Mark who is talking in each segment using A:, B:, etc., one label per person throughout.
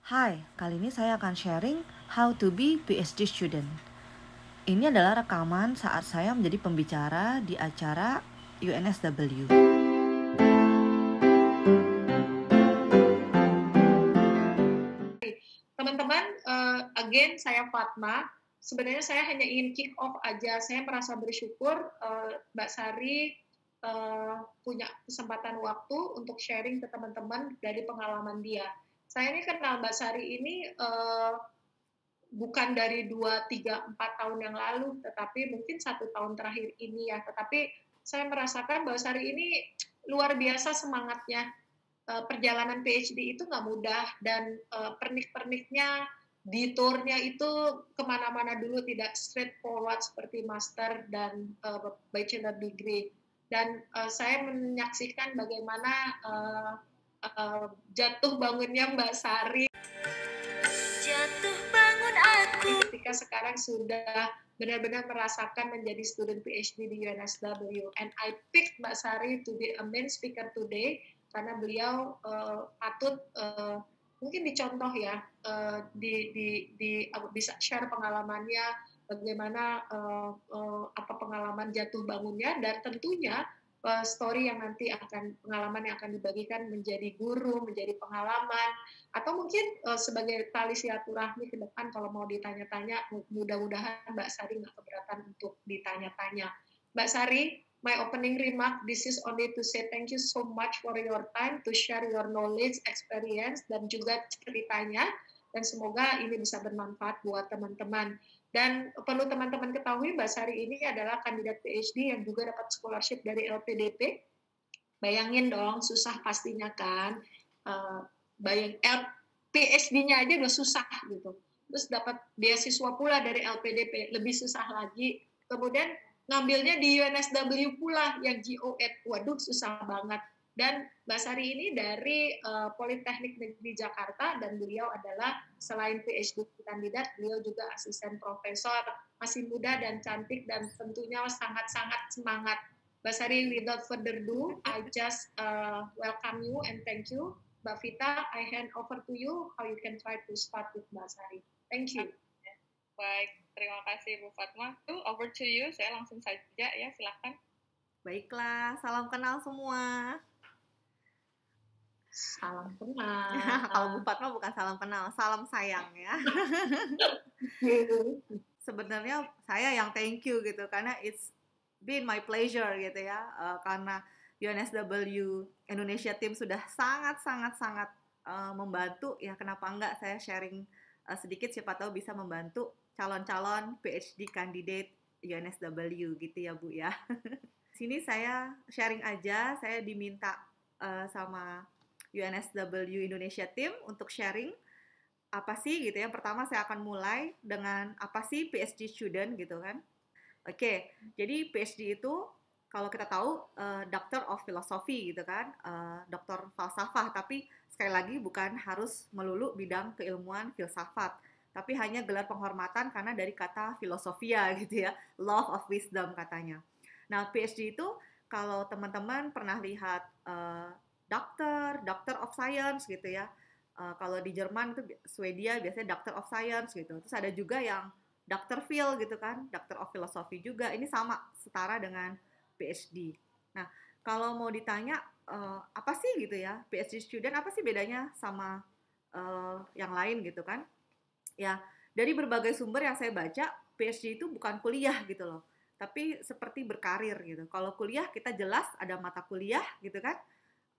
A: Hai, kali ini saya akan sharing how to be PhD student. Ini adalah rekaman saat saya menjadi pembicara di acara UNSW.
B: Teman-teman, again saya Fatma. Sebenarnya saya hanya ingin kick off aja. Saya merasa bersyukur Mbak Sari punya kesempatan waktu untuk sharing ke teman-teman dari pengalaman dia. Saya ini kenal Mbak Sari ini bukan dari 2, 3, 4 tahun yang lalu, tetapi mungkin 1 tahun terakhir ini ya. Tetapi saya merasakan Mbak Sari ini luar biasa semangatnya. Perjalanan PhD itu nggak mudah, dan pernik-perniknya, detournya itu kemana-mana dulu, tidak straightforward seperti master dan bachelor degree. Dan saya menyaksikan bagaimana jatuh bangunnya Mbak Sari.
C: Jatuh bangun aku.
B: Ketika sekarang sudah benar-benar merasakan menjadi student PhD di UNSW. And I picked Mbak Sari to be a main speaker today karena beliau patut mungkin dicontoh ya, bisa share pengalamannya, bagaimana apa pengalaman jatuh bangunnya, dan tentunya story yang nanti pengalaman yang akan dibagikan menjadi guru, menjadi pengalaman, atau mungkin sebagai tali silaturahmi ke depan kalau mau ditanya-tanya. Mudah-mudahan Mbak Sari nggak keberatan untuk ditanya-tanya. Mbak Sari, my opening remark, this is only to say thank you so much for your time to share your knowledge, experience, dan juga ceritanya, dan semoga ini bisa bermanfaat buat teman-teman. Dan perlu teman-teman ketahui, Mbak Sari ini adalah kandidat PhD yang juga dapat scholarship dari LPDP. Bayangin dong, susah pastinya kan. PhD-nya aja udah susah gitu. Terus dapat beasiswa pula dari LPDP, lebih susah lagi. Kemudian ngambilnya di UNSW pula yang GOED, waduh susah banget. Dan Mbak Sari ini dari Politeknik Negeri Jakarta, dan beliau adalah selain PhD kandidat, beliau juga asisten profesor, masih muda dan cantik, dan tentunya sangat-sangat semangat. Mbak Sari, without further ado, I just welcome you and thank you. Mbak Vita, I hand over to you how you can try to start with Mbak Sari. Thank you.
D: Baik, terima kasih Bu Fatma. Over to you, saya langsung saja ya, silakan.
A: Baiklah, salam kenal semua.
B: Salam kenal.
A: Kalau Bu Fatma bukan salam kenal, salam sayang ya. Sebenarnya saya yang thank you gitu, karena it's been my pleasure gitu ya, karena UNSW Indonesia Team sudah sangat membantu ya. Kenapa enggak saya sharing sedikit, siapa tahu bisa membantu calon-calon PhD candidate UNSW gitu ya Bu ya. Sini saya sharing aja, saya diminta sama UNSW Indonesia Team untuk sharing apa sih gitu ya. Pertama saya akan mulai dengan apa sih PhD student gitu kan. Oke, jadi PhD itu kalau kita tahu Doctor of Philosophy gitu kan, doktor falsafah, tapi sekali lagi bukan harus melulu bidang keilmuan filsafat, tapi hanya gelar penghormatan karena dari kata filosofia gitu ya, love of wisdom katanya. Nah, PhD itu kalau teman-teman pernah lihat Doctor of Science gitu ya, kalau di Jerman itu Swedia biasanya Doctor of Science gitu. Terus ada juga yang Dr. Phil gitu kan, Doctor of Philosophy juga. Ini sama, setara dengan PhD. Nah, kalau mau ditanya apa sih gitu ya, PhD student apa sih bedanya sama yang lain gitu kan? Ya, dari berbagai sumber yang saya baca, PhD itu bukan kuliah gitu loh, tapi seperti berkarir gitu. Kalau kuliah kita jelas ada mata kuliah gitu kan,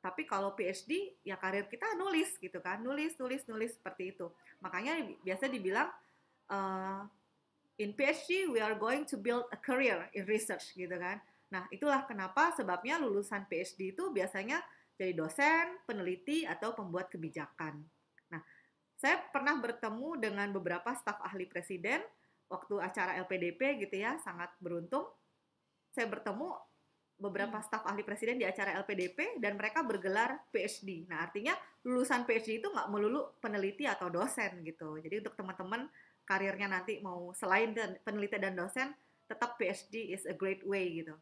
A: tapi kalau PhD ya karir kita nulis gitu kan, nulis seperti itu. Makanya biasa dibilang in PhD we are going to build a career in research gitu kan. Nah, itulah kenapa sebabnya lulusan PhD itu biasanya jadi dosen, peneliti, atau pembuat kebijakan. Nah, saya pernah bertemu dengan beberapa staf ahli presiden waktu acara LPDP gitu ya, sangat beruntung. Saya bertemu beberapa staf ahli presiden di acara LPDP dan mereka bergelar PhD. Nah, artinya lulusan PhD itu nggak melulu peneliti atau dosen gitu. Jadi untuk teman-teman karirnya nanti mau selain peneliti dan dosen, tetap PhD is a great way gitu.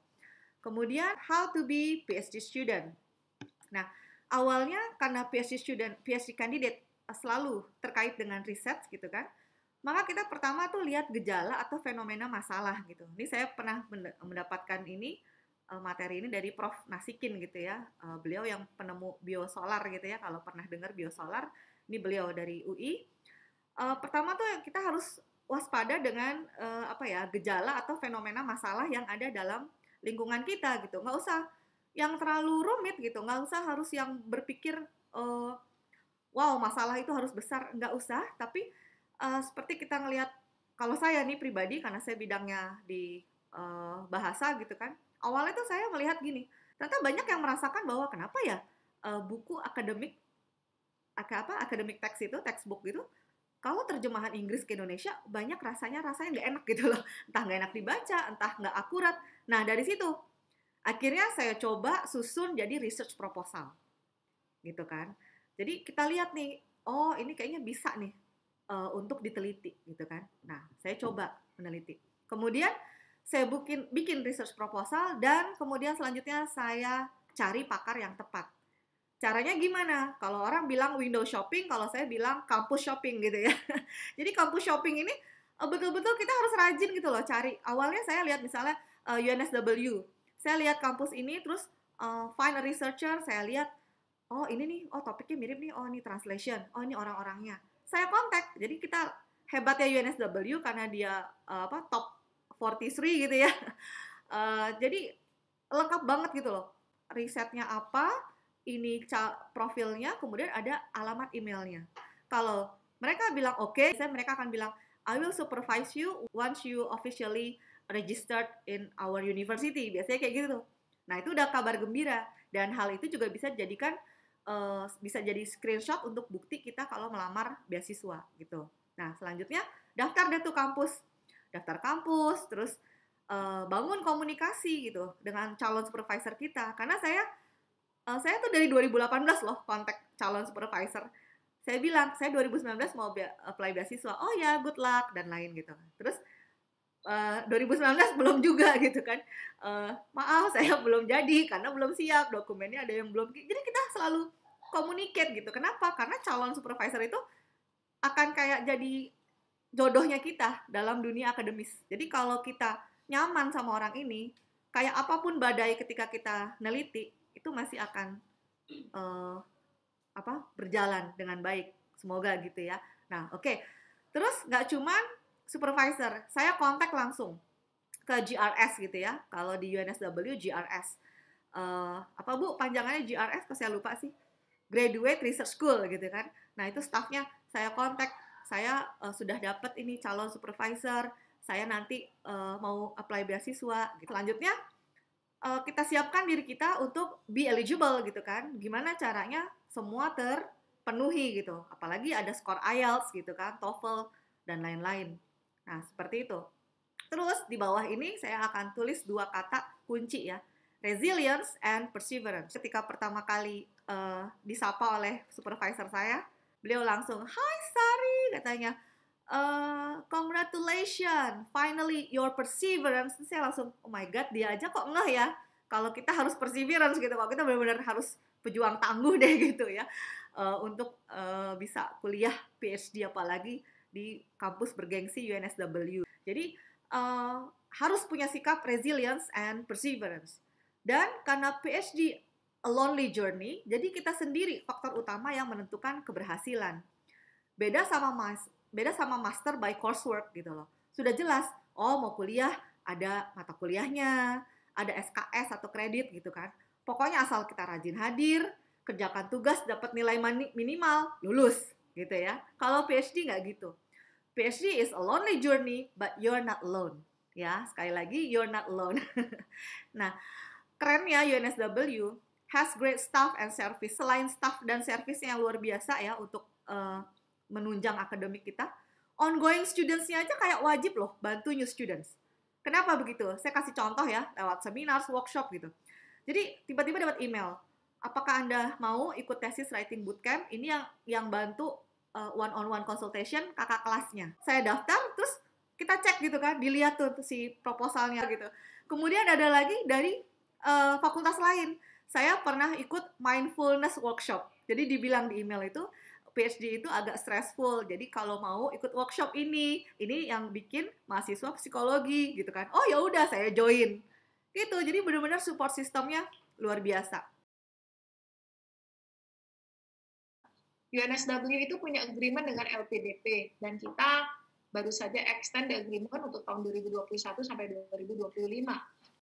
A: Kemudian how to be PhD student. Nah, awalnya karena PhD student, PhD candidate selalu terkait dengan riset gitu kan, maka kita pertama tuh lihat gejala atau fenomena masalah gitu. Ini saya pernah mendapatkan ini materi ini dari Prof. Nasikin gitu ya. Beliau yang penemu biosolar gitu ya. Kalau pernah dengar biosolar, ini beliau dari UI. Pertama tuh kita harus waspada dengan gejala atau fenomena masalah yang ada dalam lingkungan kita gitu. Nggak usah yang terlalu rumit gitu. Nggak usah harus yang berpikir wow masalah itu harus besar. Nggak usah. Tapi seperti kita ngelihat, kalau saya nih pribadi karena saya bidangnya di bahasa gitu kan, awalnya tuh saya melihat gini, ternyata banyak yang merasakan bahwa kenapa ya buku akademik teks itu, textbook gitu, kalau terjemahan Inggris ke Indonesia banyak rasanya nggak enak gitu loh, entah nggak enak dibaca, entah nggak akurat. Nah dari situ akhirnya saya coba susun jadi research proposal gitu kan. Jadi kita lihat nih, oh ini kayaknya bisa nih untuk diteliti gitu kan. Nah, saya coba meneliti. Kemudian saya bikin research proposal dan kemudian selanjutnya saya cari pakar yang tepat. Caranya gimana? Kalau orang bilang window shopping, kalau saya bilang campus shopping gitu ya. Jadi campus shopping ini betul-betul kita harus rajin gitu loh cari. Awalnya saya lihat misalnya UNSW. Saya lihat kampus ini terus find a researcher, saya lihat oh ini nih, oh topiknya mirip nih, oh ini translation, oh ini orang-orangnya. Saya kontak, jadi kita hebatnya UNSW karena dia top 43 gitu ya. Jadi lengkap banget gitu loh. Risetnya apa, ini profilnya, kemudian ada alamat emailnya. Kalau mereka bilang oke, mereka akan bilang I will supervise you once you officially registered in our university. Biasanya kayak gitu. Nah itu udah kabar gembira dan hal itu juga bisa dijadikan bisa jadi screenshot untuk bukti kita kalau melamar beasiswa gitu. Nah selanjutnya daftar deh tuh daftar kampus, terus bangun komunikasi gitu dengan calon supervisor kita. Karena saya tuh dari 2018 loh kontak calon supervisor. Saya bilang saya 2019 mau apply beasiswa. Oh ya good luck dan lain gitu. Terus 2019 belum juga gitu kan. Maaf saya belum jadi karena belum siap, dokumennya ada yang belum. Jadi kita selalu communicate gitu. Kenapa? Karena calon supervisor itu akan kayak jadi jodohnya kita dalam dunia akademis. Jadi kalau kita nyaman sama orang ini, kayak apapun badai ketika kita neliti, itu masih akan berjalan dengan baik. Semoga gitu ya. Nah, oke. Terus nggak cuman supervisor, saya kontak langsung ke GRS gitu ya. Kalau di UNSW GRS. Apa Bu panjangannya GRS? Kok saya lupa sih. Graduate Research School gitu kan. Nah itu staffnya saya kontak, saya sudah dapat ini calon supervisor, saya nanti mau apply beasiswa. Gitu. Selanjutnya kita siapkan diri kita untuk be eligible gitu kan. Gimana caranya semua terpenuhi gitu. Apalagi ada skor IELTS gitu kan, TOEFL dan lain-lain. Nah seperti itu. Terus di bawah ini saya akan tulis 2 kata kunci ya. Resilience and perseverance. Ketika pertama kali disapa oleh supervisor saya, beliau langsung, "Hi Sari," katanya, "Congratulations, finally your perseverance." Terus saya langsung, oh my god, dia aja kok ngeh ya. Kalau kita harus perseverance gitu, kalau kita benar-benar harus pejuang tangguh deh gitu ya, untuk bisa kuliah PhD apalagi di kampus bergengsi UNSW. Jadi harus punya sikap resilience and perseverance. Dan karena PhD a lonely journey, jadi kita sendiri faktor utama yang menentukan keberhasilan. Beda sama master by coursework gitu loh. Sudah jelas, oh mau kuliah ada mata kuliahnya, ada SKS atau kredit gitu kan. Pokoknya asal kita rajin hadir, kerjakan tugas, dapat nilai minimal, lulus gitu ya. Kalau PhD nggak gitu. PhD is a lonely journey, but you're not alone. Ya, sekali lagi, you're not alone. Nah, kerennya UNSW has great staff and service. Selain staff dan servisnya yang luar biasa ya untuk menunjang akademik kita, ongoing students-nya aja kayak wajib loh bantu new students. Kenapa begitu? Saya kasih contoh ya lewat seminar, workshop gitu. Jadi tiba-tiba dapat email, apakah Anda mau ikut tesis writing bootcamp? Ini yang bantu one-on-one consultation kakak kelasnya. Saya daftar, terus kita cek gitu kan, dilihat tuh si proposalnya gitu. Kemudian ada lagi dari fakultas lain. Saya pernah ikut mindfulness workshop. Jadi dibilang di email itu, PhD itu agak stressful. Jadi kalau mau ikut workshop ini yang bikin mahasiswa psikologi gitu kan. Oh ya udah saya join. Gitu. Jadi benar-benar support sistemnya luar biasa.
B: UNSW itu punya agreement dengan LPDP dan kita baru saja extend the agreement untuk tahun 2021 sampai 2025.